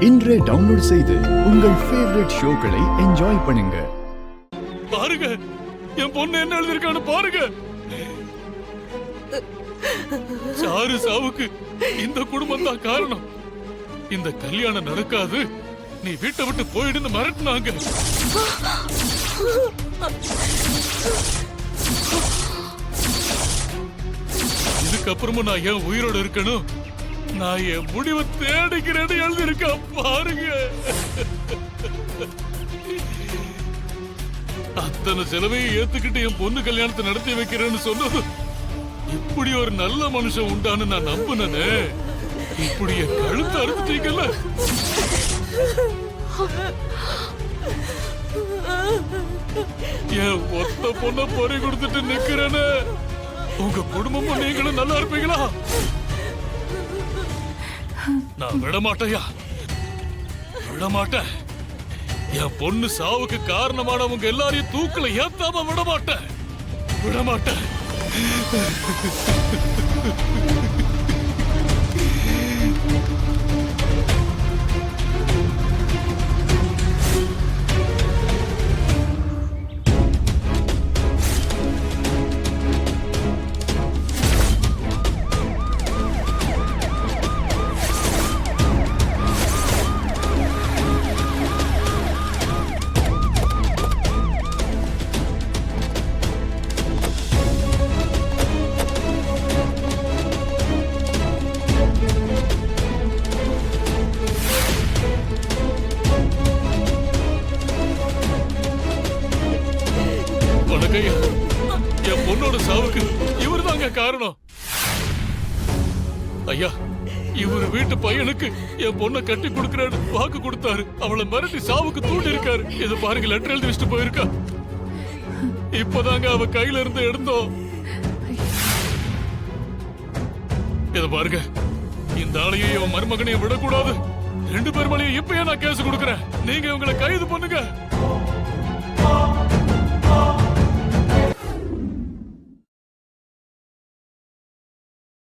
இன்றே டவுன்லோட் செய்து உங்கள் ஃபேவரட் ஷோக்களை என்ஜாய் பண்ணுங்க. பாருங்க, என் பொண்ணு என்ன எழுதிருக்கான்னு பாருங்க. சாரு சாவுக்கு இந்த குடும்பம் தான் காரணம். இந்த கல்யாணம் நடக்காது, நீ வீட்டை விட்டு போயிடுன்னு மிரட்டினாங்க. இதுக்கப்புறமும் நான் ஏன் உயிரோட இருக்கணும், நான் என் முடிவை தேடிக்கிறேன்னு எழுதிருக்கா பாருங்க. அத்தனை செலவையும் ஏத்துக்கிட்டு என் பொண்ணு கல்யாணத்தை நடத்தி வைக்கிறேன்னு சொன்னது, இப்படி ஒரு நல்ல மனுஷன் உண்டான்னு நான் நம்பினே. இப்படி என் கழுத்து அறுத்துட்டீங்கல்ல. என் ஒத்த பொண்ண பொறி கொடுத்துட்டு நிக்கிறேன்னு, உங்க குடும்பமும் நீங்களும் நல்லா இருப்பீங்களா? நான் விடமாட்டையா, விடமாட்டேன். என் பொண்ணு சாவுக்கு காரணமானவங்க எல்லாரையும் தூக்கல ஏத்தாம விடமாட்டேன், விடமாட்டேன். என் பொண்ணோட சாவுக்கு இவர் தாங்க காரணம். ஐயா, இவர் வீட்டு பையனுக்கு என் பொண்ணை கட்டி கொடுக்கிறாரு வாக்கு கொடுத்தாரு. அவளை மிரட்டி சாவுக்கு தூண்டி இருக்காரு. இது பாருங்க, லெட்டர் எழுதி வச்சுட்டு போயிருக்கா. இப்பதாங்க அவ கையில இருந்து எடுத்தோம். இத பாருங்க, இந்த ஆளையும் இவன் மருமகனையும் விடக்கூடாது. 2 பேர் மேலேயும் இப்பயே நான் கேஸ் கொடுக்கறேன். நீங்க இவங்களை கைது பண்ணுங்க.